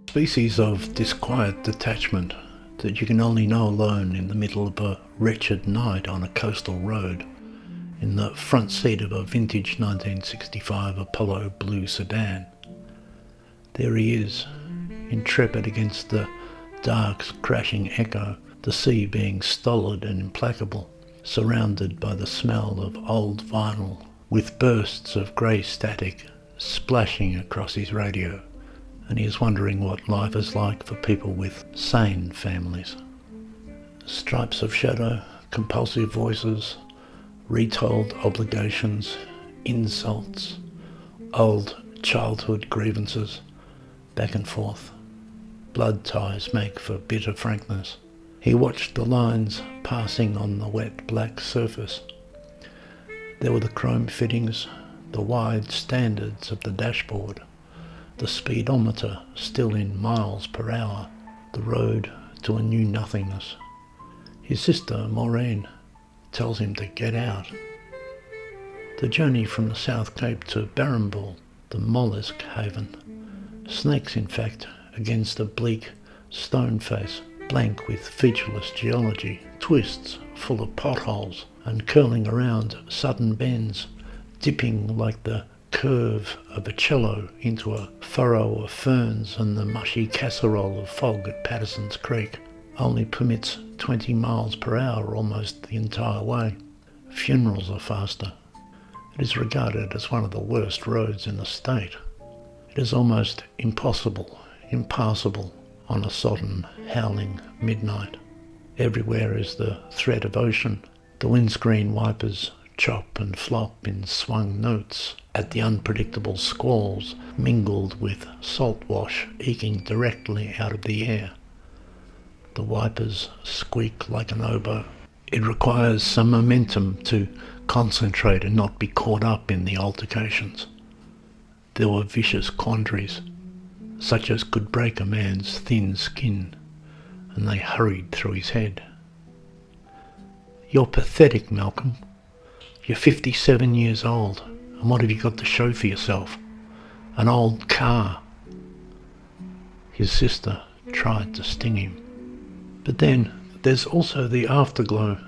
Species of disquiet detachment that you can only know alone in the middle of a wretched night on a coastal road, in the front seat of a vintage 1965 Apollo blue sedan. There he is, intrepid against the dark's crashing echo, the sea being stolid and implacable, surrounded by the smell of old vinyl, with bursts of grey static splashing across his radio, and he is wondering what life is like for people with sane families. Stripes of shadow, compulsive voices, retold obligations, insults, old childhood grievances, back and forth. Blood ties make for bitter frankness. He watched the lines passing on the wet black surface. There were the chrome fittings, the wide standards of the dashboard, the speedometer still in miles per hour, the road to a new nothingness. His sister, Maureen, tells him to get out. The journey from the South Cape to Barrambool, the mollusk haven, snakes in fact against a bleak stone face, blank with featureless geology, twists full of potholes and curling around sudden bends, dipping like the curve of a cello into a furrow of ferns, and the mushy casserole of fog at Patterson's Creek only permits 20 miles per hour almost the entire way. Funerals are faster. It is regarded as one of the worst roads in the state. It is almost impassable on a sodden, howling midnight. Everywhere is the threat of ocean. The windscreen wipers chop and flop in swung notes at the unpredictable squalls mingled with salt wash eking directly out of the air. The wipers squeak like an oboe. It requires some momentum to concentrate and not be caught up in the altercations. There were vicious quandaries, such as could break a man's thin skin, and they hurried through his head. "You're pathetic, Malcolm. You're 57 years old, and what have you got to show for yourself? An old car." His sister tried to sting him. But then there's also the afterglow,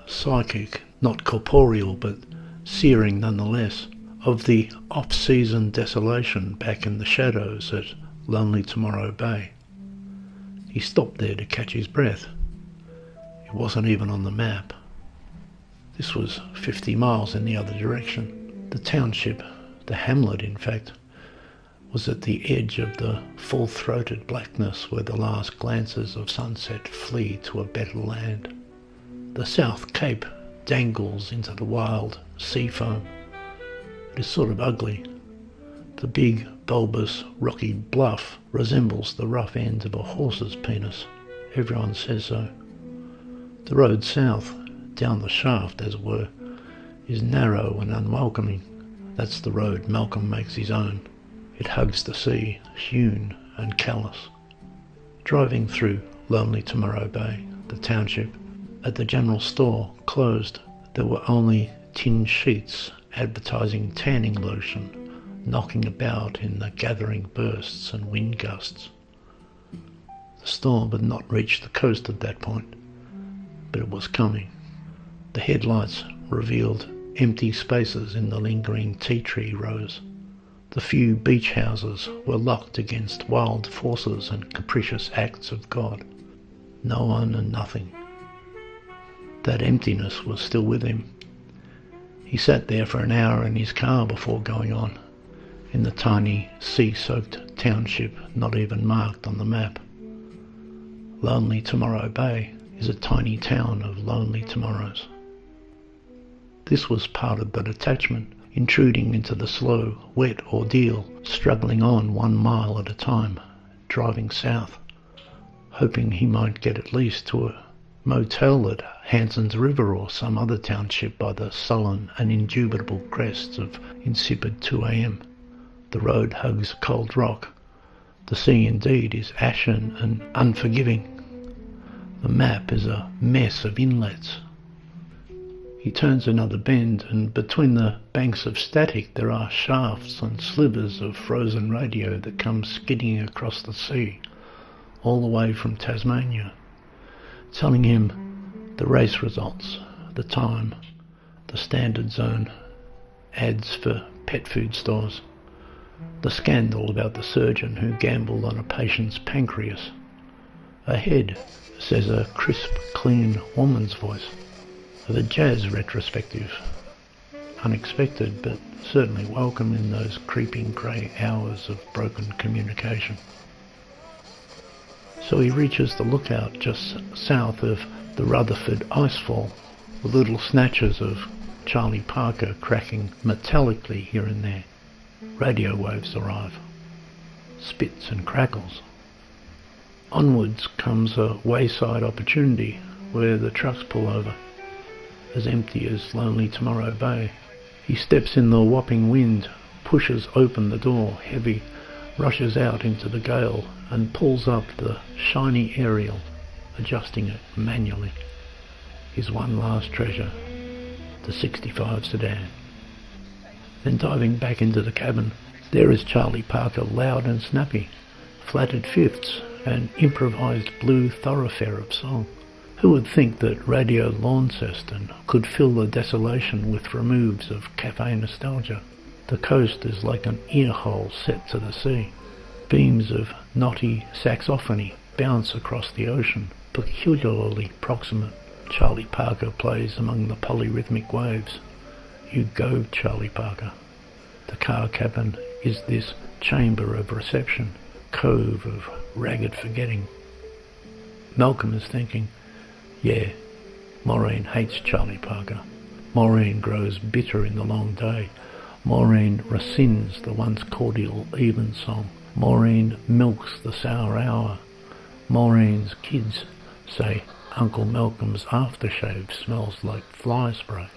psychic, not corporeal, but searing nonetheless, of the off-season desolation back in the shadows at Lonely Tomorrow Bay. He stopped there to catch his breath. It wasn't even on the map. This was 50 miles in the other direction. The township, the hamlet in fact, was at the edge of the full-throated blackness where the last glances of sunset flee to a better land. The South Cape dangles into the wild sea foam. It is sort of ugly. The big, bulbous, rocky bluff resembles the rough end of a horse's penis. Everyone says so. The road south, down the shaft as it were, is narrow and unwelcoming. That's the road Malcolm makes his own. It hugs the sea, hewn and callous. Driving through Lonely Tomorrow Bay, the township, at the general store, closed, there were only tin sheets advertising tanning lotion, knocking about in the gathering bursts and wind gusts. The storm had not reached the coast at that point, but it was coming. The headlights revealed empty spaces in the lingering tea tree rows. The few beach houses were locked against wild forces and capricious acts of God. No one and nothing. That emptiness was still with him. He sat there for an hour in his car before going on, in the tiny, sea-soaked township not even marked on the map. Lonely Tomorrow Bay is a tiny town of lonely tomorrows. This was part of the detachment, intruding into the slow, wet ordeal, struggling on 1 mile at a time, driving south, hoping he might get at least to a motel at Hanson's River or some other township by the sullen and indubitable crests of insipid 2 a.m. The road hugs cold rock. The sea indeed is ashen and unforgiving. The map is a mess of inlets. He turns another bend, and between the banks of static there are shafts and slivers of frozen radio that come skidding across the sea, all the way from Tasmania, telling him the race results, the time, the standard zone, ads for pet food stores, the scandal about the surgeon who gambled on a patient's pancreas. Ahead, says a crisp, clean woman's voice, the jazz retrospective. Unexpected, but certainly welcome in those creeping grey hours of broken communication. So he reaches the lookout just south of the Rutherford icefall, with little snatches of Charlie Parker cracking metallically here and there. Radio waves arrive, spits and crackles. Onwards comes a wayside opportunity where the trucks pull over, as empty as lonely Tomorrow Bay. He steps in the whopping wind, pushes open the door, heavy, rushes out into the gale and pulls up the shiny aerial, adjusting it manually. His one last treasure, the 65 sedan. Then diving back into the cabin, there is Charlie Parker, loud and snappy, flattered fifths, an improvised blue thoroughfare of song. Who would think that Radio Launceston could fill the desolation with removes of cafe nostalgia? The coast is like an earhole set to the sea. Beams of knotty saxophony bounce across the ocean, peculiarly proximate. Charlie Parker plays among the polyrhythmic waves. You go, Charlie Parker. The car cabin is this chamber of reception, cove of ragged forgetting. Malcolm is thinking, yeah, Maureen hates Charlie Parker. Maureen grows bitter in the long day. Maureen rescinds the once cordial evensong. Maureen milks the sour hour. Maureen's kids say Uncle Malcolm's aftershave smells like fly spray.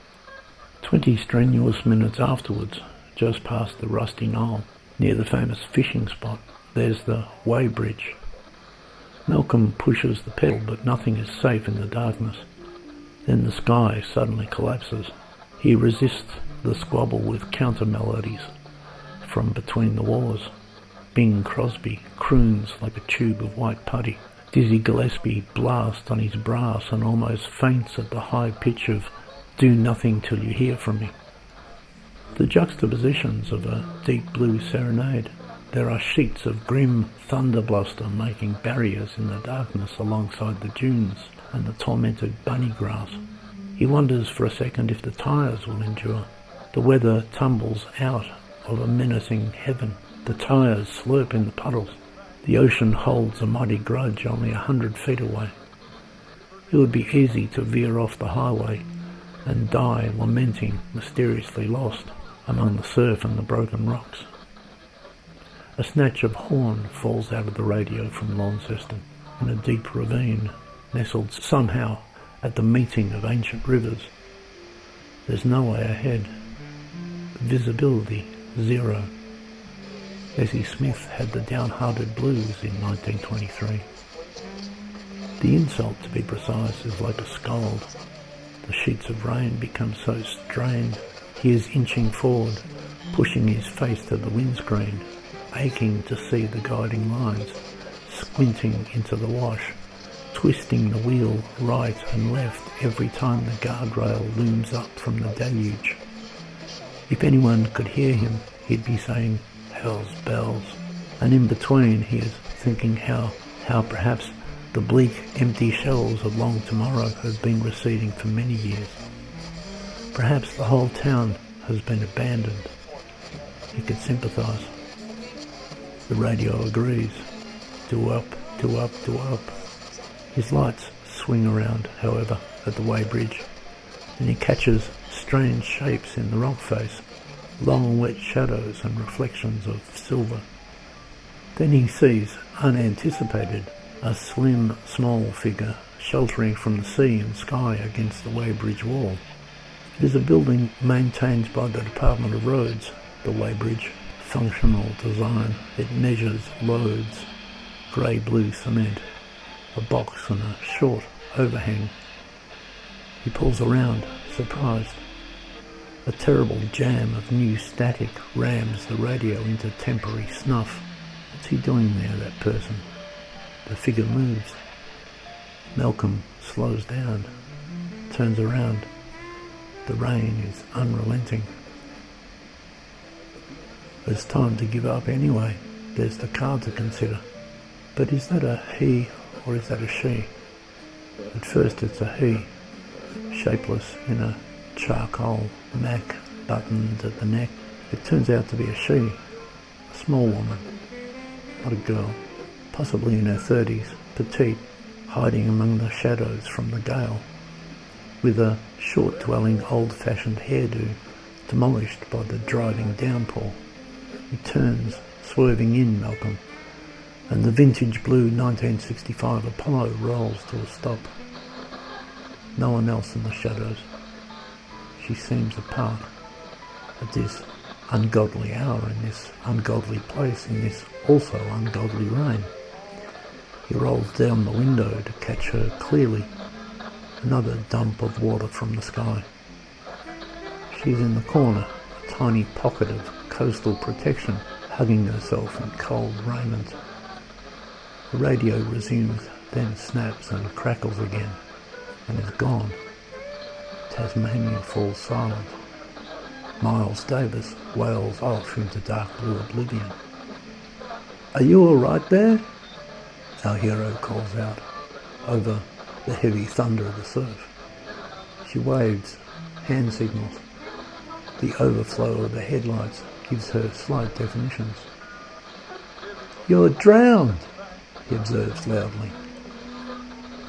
20 strenuous minutes afterwards, just past the rusty knoll, near the famous fishing spot, there's the Weighbridge. Malcolm pushes the pedal, but nothing is safe in the darkness. Then the sky suddenly collapses. He resists the squabble with counter-melodies from between the wars. Bing Crosby croons like a tube of white putty. Dizzy Gillespie blasts on his brass and almost faints at the high pitch of "Do nothing till you hear from me." The juxtapositions of a deep blue serenade. There are sheets of grim thunder bluster making barriers in the darkness alongside the dunes and the tormented bunny grass. He wonders for a second if the tyres will endure. The weather tumbles out of a menacing heaven. The tyres slurp in the puddles. The ocean holds a mighty grudge only 100 feet away. It would be easy to veer off the highway and die lamenting, mysteriously lost among the surf and the broken rocks. A snatch of horn falls out of the radio from Launceston in a deep ravine, nestled somehow at the meeting of ancient rivers. There's no way ahead. Visibility, zero. Bessie Smith had the downhearted blues in 1923. The insult, to be precise, is like a scold. The sheets of rain become so strained. He is inching forward, pushing his face to the windscreen, aching to see the guiding lines, squinting into the wash, twisting the wheel right and left every time the guardrail looms up from the deluge. If anyone could hear him, he'd be saying, "Hell's bells." And in between he is thinking how perhaps the bleak, empty shells of Long Tomorrow have been receding for many years. Perhaps the whole town has been abandoned. He could sympathise. The radio agrees. Do up, do up, do up. His lights swing around, however, at the Weighbridge, and he catches strange shapes in the rock face, long wet shadows and reflections of silver. Then he sees, unanticipated, a slim, small figure sheltering from the sea and sky against the Weighbridge wall. It is a building maintained by the Department of Roads, the Weighbridge. Functional design. It measures loads, grey-blue cement, a box and a short overhang. He pulls around, surprised. A terrible jam of new static rams the radio into temporary snuff. What's he doing there, that person? The figure moves. Malcolm slows down, turns around. The rain is unrelenting. It's time to give up anyway. There's the car to consider. But is that a he or is that a she? At first it's a he, shapeless in a charcoal mac buttoned at the neck. It turns out to be a she, a small woman, not a girl, possibly in her 30s, petite, hiding among the shadows from the gale, with a short-dwelling old-fashioned hairdo demolished by the driving downpour. He turns, swerving in Malcolm, and the vintage blue 1965 Apollo rolls to a stop. No one else in the shadows. She seems apart at this ungodly hour, in this ungodly place, in this also ungodly rain. He rolls down the window to catch her clearly. Another dump of water from the sky. She's in the corner, a tiny pocket of coastal protection, hugging herself in cold raiment. The radio resumes, then snaps and crackles again, and is gone. Tasmania falls silent. Miles Davis wails off into dark blue oblivion. "Are you all right there?" our hero calls out, over the heavy thunder of the surf. She waves, hand signals. The overflow of the headlights gives her slight definitions. "You're drowned," he observes loudly.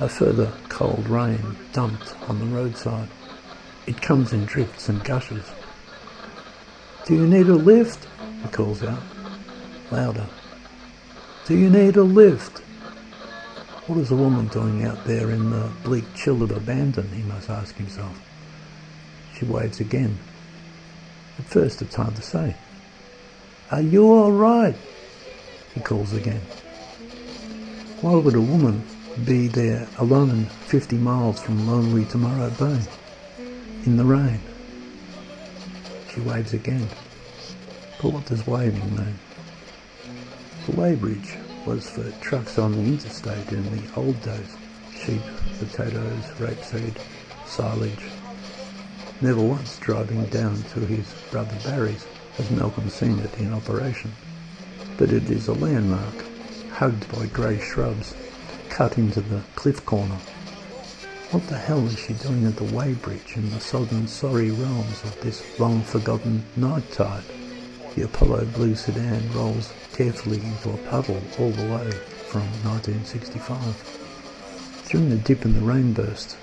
A further cold rain dumped on the roadside. It comes in drifts and gushes. "Do you need a lift?" he calls out, louder. "Do you need a lift?" What is a woman doing out there in the bleak chill of abandon, he must ask himself. She waves again. At first it's hard to say. "Are you all right?" he calls again. Why would a woman be there alone 50 miles from lonely Tomorrow Bay, in the rain? She waves again. But what does waving mean? The weighbridge was for trucks on the interstate in the old days. Sheep, potatoes, rapeseed, silage. Never once driving down to his brother Barry's has Malcolm seen it in operation. But it is a landmark, hugged by grey shrubs, cut into the cliff corner. What the hell is she doing at the weighbridge in the sodden, sorry realms of this long-forgotten night tide? The Apollo blue sedan rolls carefully into a puddle all the way from 1965. During the dip in the rainburst,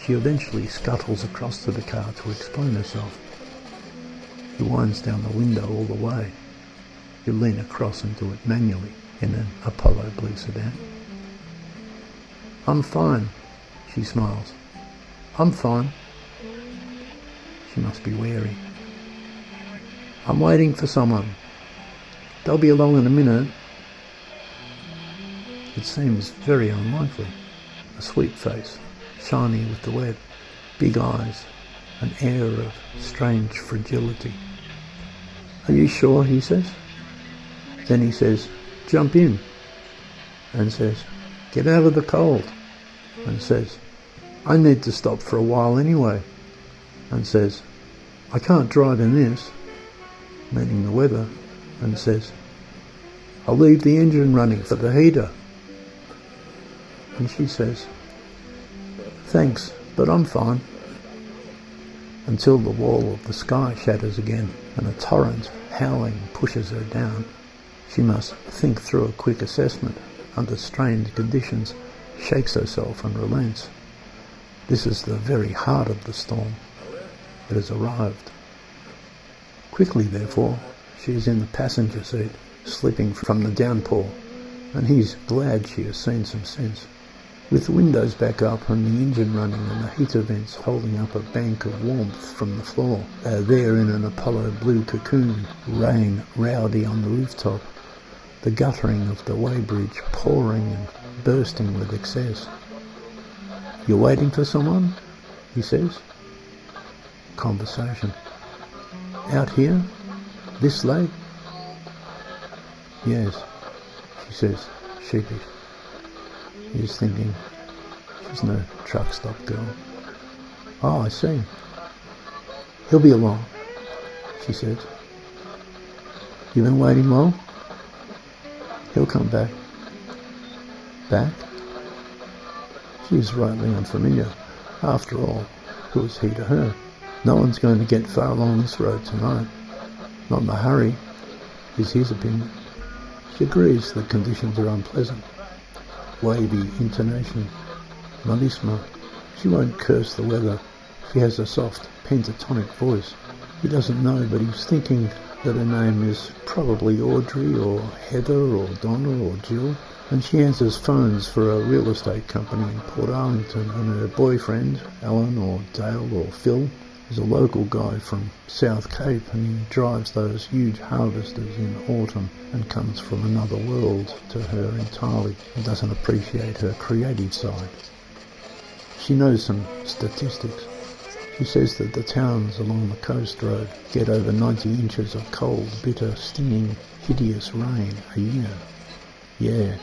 she eventually scuttles across to the car to explain herself. He winds down the window all the way. You lean across into it manually in an Apollo blue sedan. "I'm fine," she smiles. "I'm fine." She must be wary. "I'm waiting for someone. They'll be along in a minute." It seems very unlikely. A sweet face, shiny with the wet, big eyes, an air of strange fragility. "Are you sure?" he says. Then he says, "Jump in," and says, "Get out of the cold," and says, "I need to stop for a while anyway," and says, "I can't drive in this," meaning the weather, and says, "I'll leave the engine running for the heater." And she says, "Thanks, but I'm fine," until the wall of the sky shatters again and a torrent, howling, pushes her down. She must think through a quick assessment under strained conditions, shakes herself and relents. This is the very heart of the storm. It has arrived. Quickly, therefore, she is in the passenger seat, slipping from the downpour, and he's glad she has seen some sense. With the windows back up and the engine running and the heater vents holding up a bank of warmth from the floor, there in an Apollo blue cocoon, rain rowdy on the rooftop, the guttering of the weighbridge pouring and bursting with excess. "You're waiting for someone?" he says. Conversation. "Out here? This late?" "Yes," she says, sheepish. He's thinking, she's no truck stop girl. Oh, I see. He'll be along, she says. You been waiting long? He'll come back. Back? She is rightly unfamiliar. After all, who is he to her? No one's going to get far along this road tonight. Not in a hurry, is his opinion. She agrees the conditions are unpleasant. Wavy intonation. Malissimo. She won't curse the weather. She has a soft, pentatonic voice. He doesn't know, but he's thinking that her name is probably Audrey or Heather or Donna or Jill, and she answers phones for a real estate company in Port Arlington, and her boyfriend, Alan or Dale or Phil, is a local guy from South Cape, and he drives those huge harvesters in autumn and comes from another world to her entirely and doesn't appreciate her creative side. She knows some statistics. She says that the towns along the coast road get over 90 inches of cold, bitter, stinging, hideous rain a year. Yeah,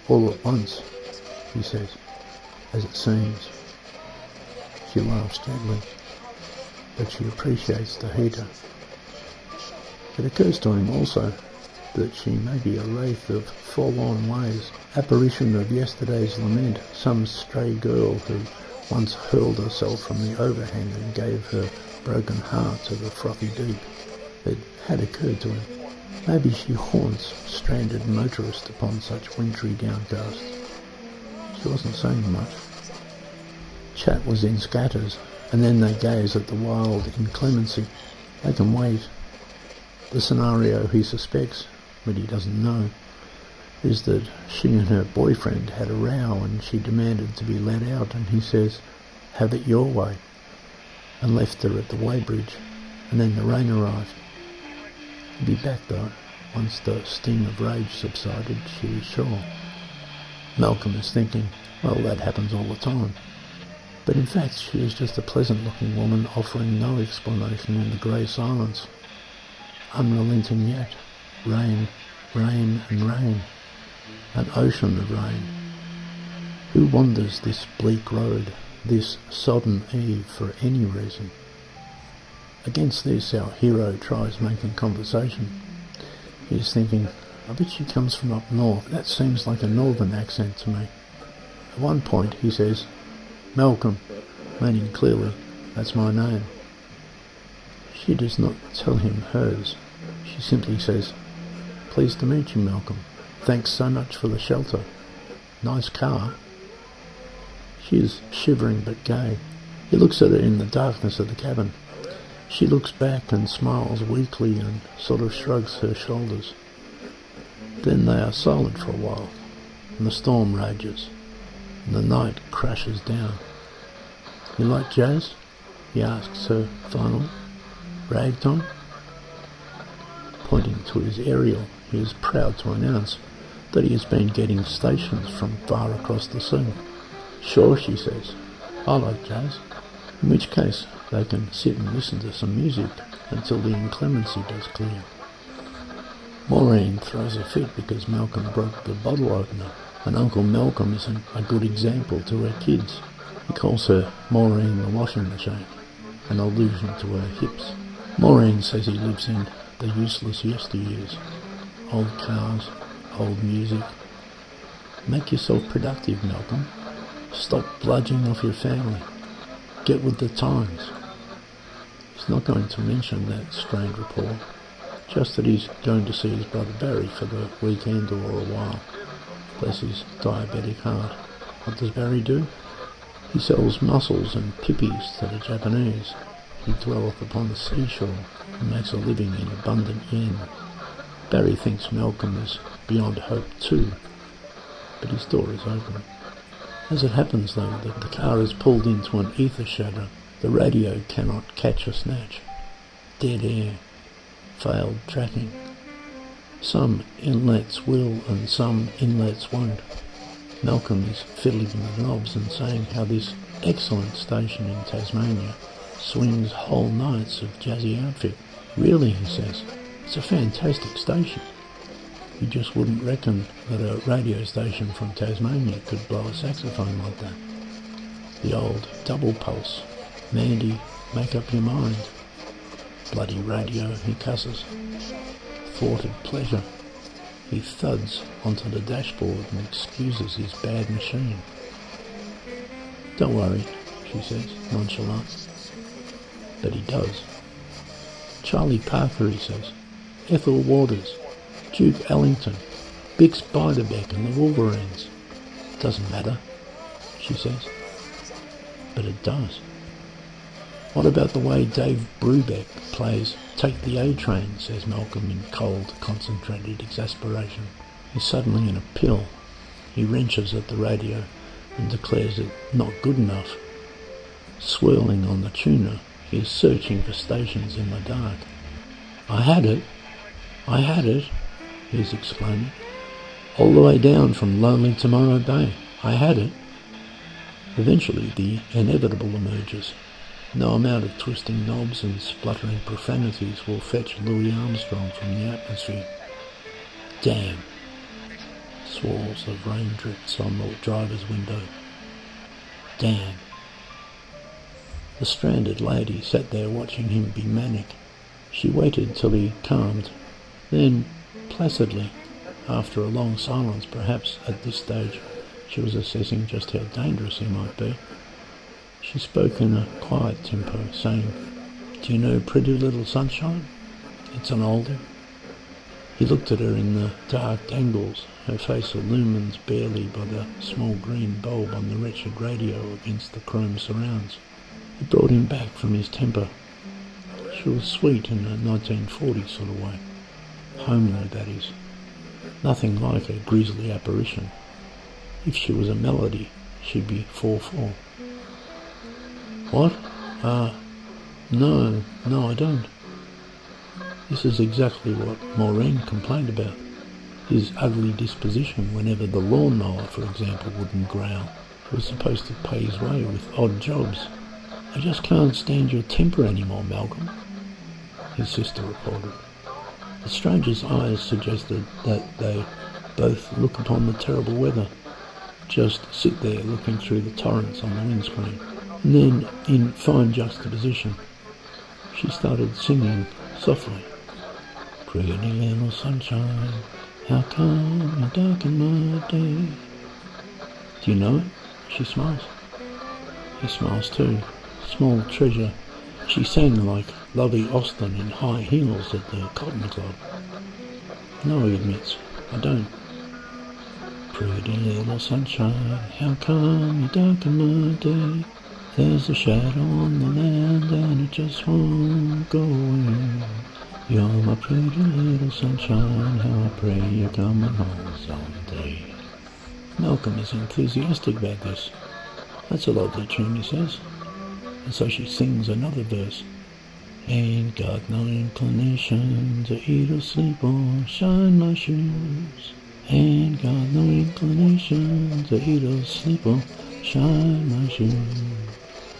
all at once, she says, as it seems. She laughs gently, but she appreciates the heater. It occurs to him also that she may be a wraith of forlorn ways, apparition of yesterday's lament, some stray girl who once hurled herself from the overhang and gave her broken heart to the frothy deep. It had occurred to him. Maybe she haunts stranded motorists upon such wintry downcasts. She wasn't saying much. Chat was in scatters, and then they gaze at the wild inclemency. They can wait. The scenario he suspects, but he doesn't know, is that she and her boyfriend had a row and she demanded to be let out, and he says, have it your way, and left her at the weighbridge, and then the rain arrived. He'd be back though, once the sting of rage subsided, she was sure. Malcolm is thinking, well, that happens all the time. But in fact, she is just a pleasant-looking woman offering no explanation in the grey silence. Unrelenting yet. Rain, rain and rain. An ocean of rain. Who wanders this bleak road, this sodden eve, for any reason? Against this, our hero tries making conversation. He is thinking, I bet she comes from up north. That seems like a northern accent to me. At one point he says, Malcolm, meaning clearly, that's my name. She does not tell him hers. She simply says, pleased to meet you, Malcolm. Thanks so much for the shelter. Nice car. She is shivering but gay. He looks at her in the darkness of the cabin. She looks back and smiles weakly and sort of shrugs her shoulders. Then they are silent for a while, and the storm rages, and the night crashes down. You like jazz? He asks her finally. Ragtime? Pointing to his aerial, he is proud to announce that he has been getting stations from far across the sea. Sure, she says. I like jazz. In which case, they can sit and listen to some music until the inclemency does clear. Maureen throws a fit because Malcolm broke the bottle opener, and Uncle Malcolm isn't a good example to her kids. He calls her Maureen the washing machine, an allusion to her hips. Maureen says he lives in the useless yesteryears. Old cars, old music. Make yourself productive, Malcolm. Stop bludgeoning off your family. Get with the times. He's not going to mention that strained rapport, just that he's going to see his brother Barry for the weekend or a while. Bless his diabetic heart. What does Barry do? He sells mussels and pippies to the Japanese. He dwelleth upon the seashore and makes a living in abundant yen. Barry thinks Malcolm is beyond hope too, but his door is open. As it happens though, the car is pulled into an ether shadow. The radio cannot catch a snatch. Dead air. Failed tracking. Some inlets will and some inlets won't. Malcolm is fiddling with knobs and saying how this excellent station in Tasmania swings whole nights of jazzy outfit. Really, he says, it's a fantastic station. You just wouldn't reckon that a radio station from Tasmania could blow a saxophone like that. The old double pulse. Mandy, make up your mind. Bloody radio, he cusses. Thwarted pleasure. He thuds onto the dashboard and excuses his bad machine. Don't worry, she says, nonchalant. But he does. Charlie Parker, he says. Ethel Waters. Duke Ellington. Bix Beiderbecke and the Wolverines. Doesn't matter, she says. But it does. What about the way Dave Brubeck plays Take the A-Train, says Malcolm in cold, concentrated exasperation. He's suddenly in a pill. He wrenches at the radio and declares it not good enough. Swirling on the tuner, he is searching for stations in the dark. I had it, he is exclaiming. All the way down from lonely Tomorrow Bay. I had it. Eventually the inevitable emerges. No amount of twisting knobs and spluttering profanities will fetch Louis Armstrong from the atmosphere. Damn. Swirls of rain drifts on the driver's window. Damn. The stranded lady sat there watching him be manic. She waited till he calmed. Then, placidly, after a long silence, perhaps at this stage she was assessing just how dangerous he might be, she spoke in a quiet tempo, saying, Do you know Pretty Little Sunshine? It's an oldie. He looked at her in the dark angles, her face illumined barely by the small green bulb on the wretched radio against the chrome surrounds. It brought him back from his temper. She was sweet in a 1940s sort of way. Homely, that is. Nothing like a grisly apparition. If she was a melody, she'd be 4/4. What? No, I don't. This is exactly what Maureen complained about. His ugly disposition whenever the lawnmower, for example, wouldn't growl. He was supposed to pay his way with odd jobs. I just can't stand your temper anymore, Malcolm, his sister reported. The stranger's eyes suggested that they both look upon the terrible weather, just sit there looking through the torrents on the windscreen. And then, in fine juxtaposition, she started singing softly. Pretty little sunshine, how come you darken my day? Do you know it? She smiles. He smiles too. Small treasure. She sang like Lovey Austin in high heels at the Cotton Club. No, he admits, I don't. Pretty little sunshine, how come you darken my day? There's a shadow on the land and it just won't go away. You're my pretty little sunshine, how I pray you're coming home someday. Malcolm is enthusiastic about this. That's a lovely tune, he says. And so she sings another verse. Ain't got no inclination to eat or sleep or shine my shoes. Ain't got no inclination to eat or sleep or shine my shoes.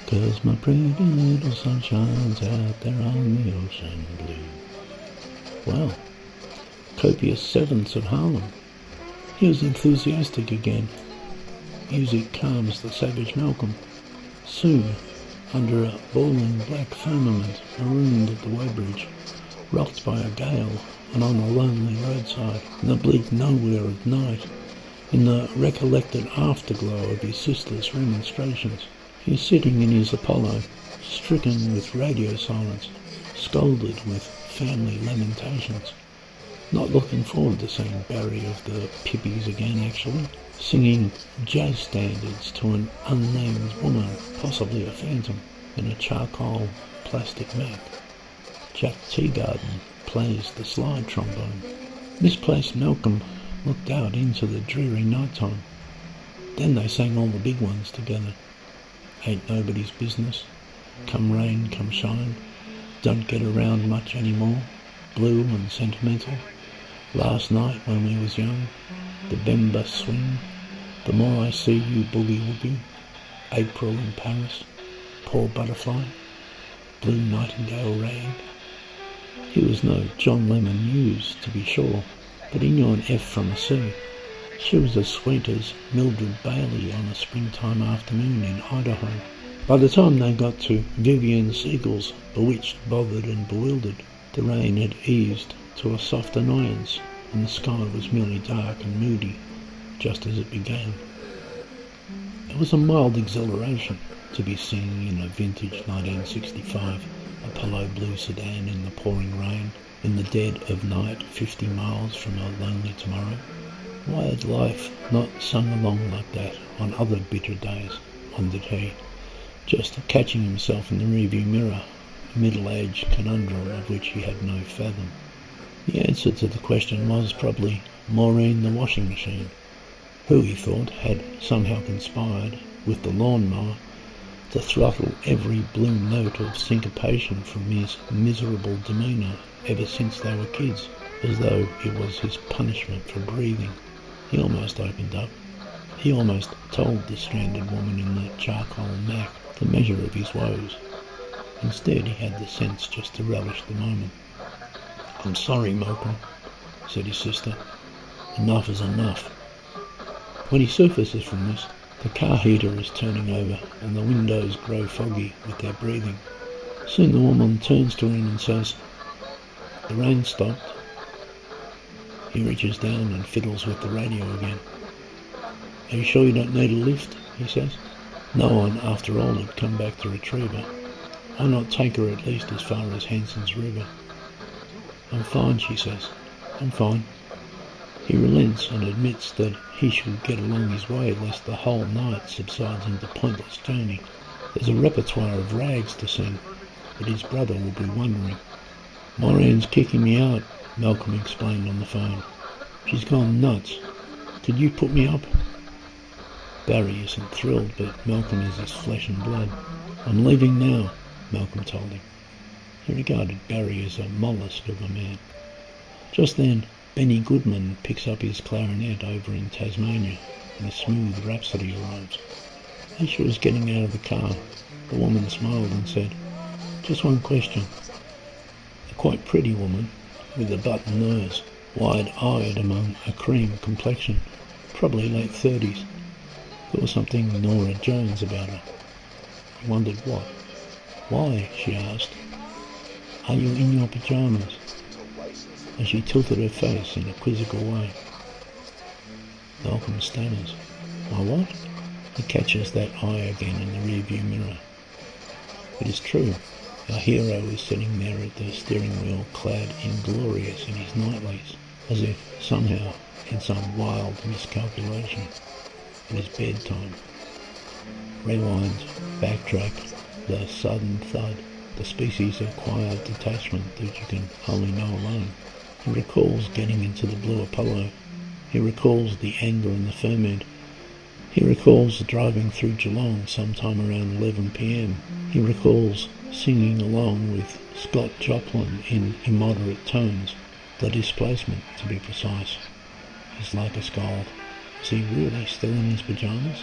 'Cause my pretty little sunshine's out there on the ocean blue. Well, copious sevenths of Harlem. He was enthusiastic again. Music calms the savage Malcolm. Soon, under a bawling black firmament, marooned at the Weighbridge, rocked by a gale and on a lonely roadside, in the bleak nowhere of night, in the recollected afterglow of his sister's remonstrations, he is sitting in his Apollo, stricken with radio silence, scolded with family lamentations, not looking forward to seeing Barry of the Pippies again, actually, singing jazz standards to an unnamed woman, possibly a phantom, in a charcoal plastic Mac. Jack Teagarden plays the slide trombone. Misplaced Malcolm looked out into the dreary nighttime. Then they sang all the big ones together. Ain't Nobody's Business, Come Rain, Come Shine, Don't Get Around Much Anymore, Blue and Sentimental, Last Night When We Was Young, The Bemba Swing, The More I See You Boogie Woogie, April in Paris, Poor Butterfly, Blue Nightingale Rag. He was no John Lennon Hughes, to be sure, but he knew an F from a C. She was as sweet as Mildred Bailey on a springtime afternoon in Idaho. By the time they got to Vivian Siegel's Bewitched, Bothered and Bewildered, the rain had eased to a soft annoyance, and the sky was merely dark and moody, just as it began. It was a mild exhilaration to be singing in a vintage 1965 Apollo blue sedan in the pouring rain, in the dead of night 50 miles from a lonely tomorrow. Why had life not sung along like that on other bitter days, wondered he, just catching himself in the rearview mirror, a middle-aged conundrum of which he had no fathom. The answer to the question was probably Maureen the washing machine, who, he thought, had somehow conspired with the lawnmower to throttle every blue note of syncopation from his miserable demeanour ever since they were kids, as though it was his punishment for breathing. He almost opened up. He almost told the stranded woman in the charcoal Mac the measure of his woes. Instead, he had the sense just to relish the moment. "I'm sorry, Malcolm," said his sister. "Enough is enough." When he surfaces from this, the car heater is turning over and the windows grow foggy with their breathing. Soon the woman turns to him and says, "The rain stopped." He reaches down and fiddles with the radio again. "Are you sure you don't need a lift?" he says. No one, after all, had come back to retrieve her. Why not take her at least as far as Hanson's River? "I'm fine," she says. "I'm fine." He relents and admits that he should get along his way lest the whole night subsides into pointless journey. There's a repertoire of rags to sing, but his brother will be wondering. "Maureen's kicking me out," Malcolm explained on the phone. "She's gone nuts. Could you put me up?" Barry isn't thrilled, but Malcolm is his flesh and blood. "I'm leaving now," Malcolm told him. He regarded Barry as a mollusk of a man. Just then, Benny Goodman picks up his clarinet over in Tasmania, and a smooth rhapsody arrives. As she was getting out of the car, the woman smiled and said, "Just one question." A quite pretty woman, with a button nose, wide-eyed among a cream complexion, probably late 30s. There was something Nora Jones about her. He wondered what. "Why?" she asked. "Are you in your pyjamas?" And she tilted her face in a quizzical way. Malcolm stammers. "My what?" He catches that eye again in the rearview mirror. It is true. Our hero is sitting there at the steering wheel, clad inglorious in his nightlace, as if somehow, in some wild miscalculation, it is bedtime. Rewind, backtrack, the sudden thud, the species of quiet detachment that you can only know alone. He recalls getting into the Blue Apollo. He recalls the anger and the ferment. He recalls driving through Geelong sometime around 11 p.m. He recalls singing along with Scott Joplin in immoderate tones. The displacement, to be precise, is like a scold. Is he really still in his pyjamas?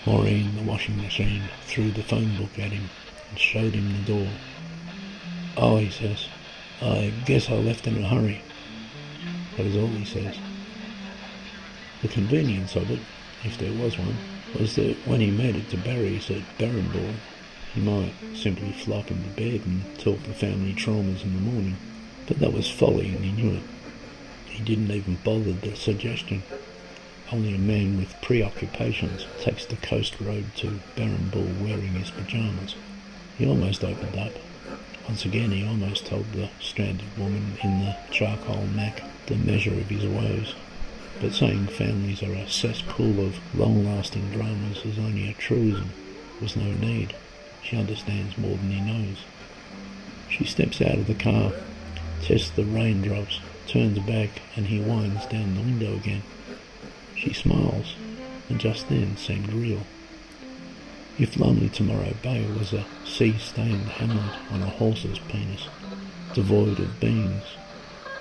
Maureen, the washing machine, threw the phone book at him and showed him the door. "Oh," he says, "I guess I left in a hurry." That is all he says. The convenience of it, if there was one, was that when he made it to Barry's at Barrenball, he might simply flop into bed and talk the family traumas in the morning. But that was folly, and he knew it. He didn't even bother the suggestion. Only a man with preoccupations takes the coast road to Barrenball wearing his pyjamas. He almost opened up. Once again he almost told the stranded woman in the charcoal Mac the measure of his woes. But saying families are a cesspool of long-lasting dramas is only a truism. There was no need. She understands more than he knows. She steps out of the car, tests the raindrops, turns back, and he winds down the window again. She smiles, and just then seemed real. If Lonely Tomorrow Bay was a sea-stained hamlet on a horse's penis, devoid of beans,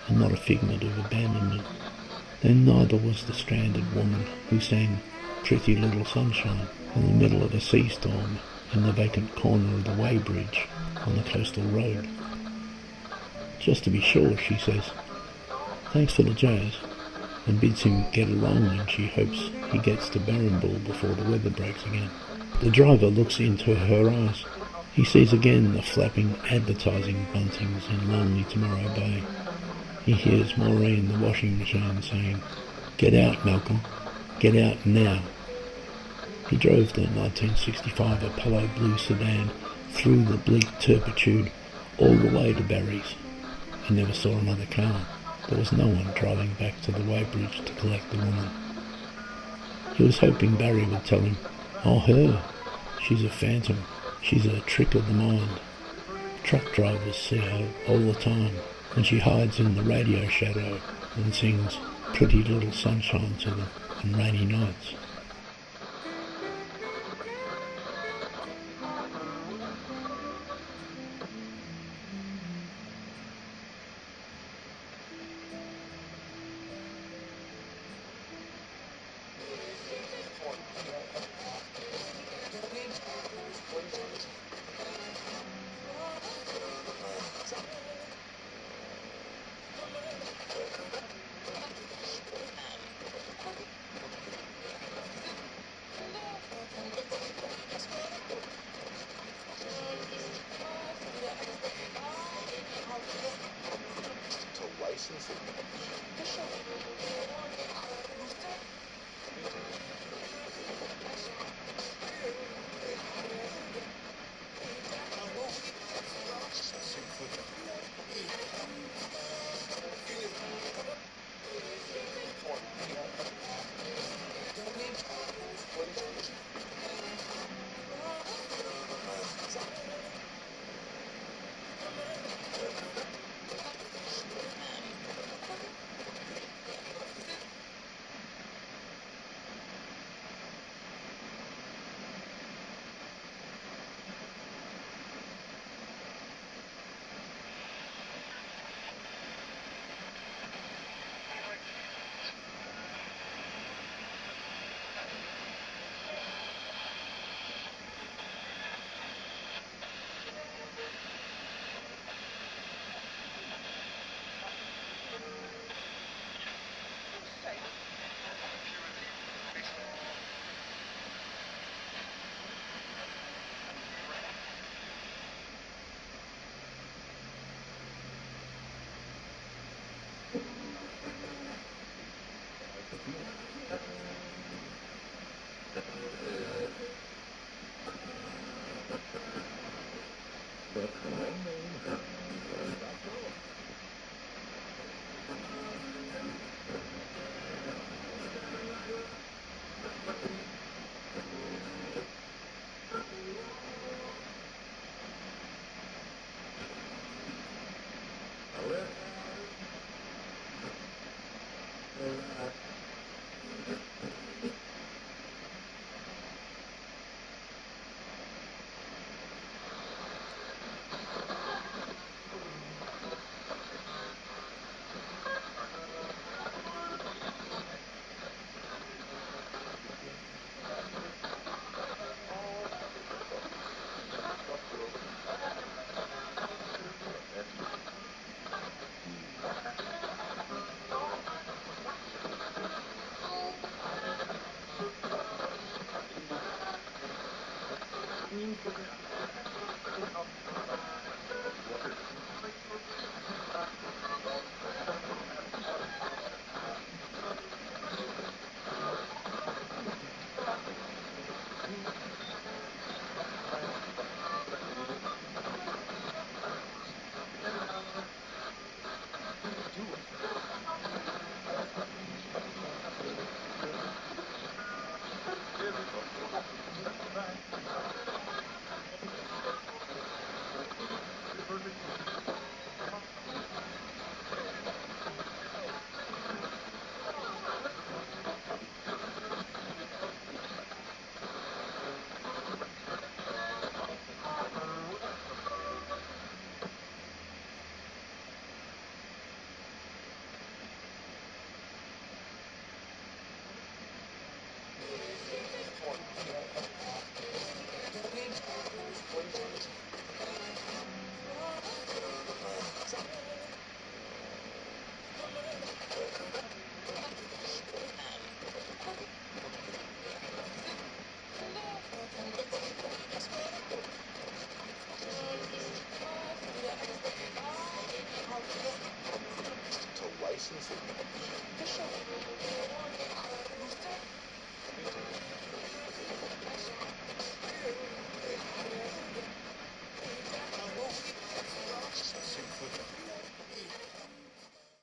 and not a figment of abandonment, then neither was the stranded woman who sang Pretty Little Sunshine in the middle of a sea storm in the vacant corner of the Weighbridge on the coastal road. "Just to be sure," she says, thanks for the jazz, and bids him get along when she hopes he gets to Barrenball before the weather breaks again. The driver looks into her eyes. He sees again the flapping advertising buntings in lonely Tomorrow Bay. He hears Maureen, the washing machine, saying, "Get out, Malcolm. Get out now." He drove the 1965 Apollo blue sedan through the bleak turpitude all the way to Barry's. He never saw another car. There was no one driving back to the Weighbridge to collect the woman. He was hoping Barry would tell him, "Oh, her. She's a phantom. She's a trick of the mind. Truck drivers see her all the time, and she hides in the radio shadow and sings Pretty Little Sunshine to them on rainy nights."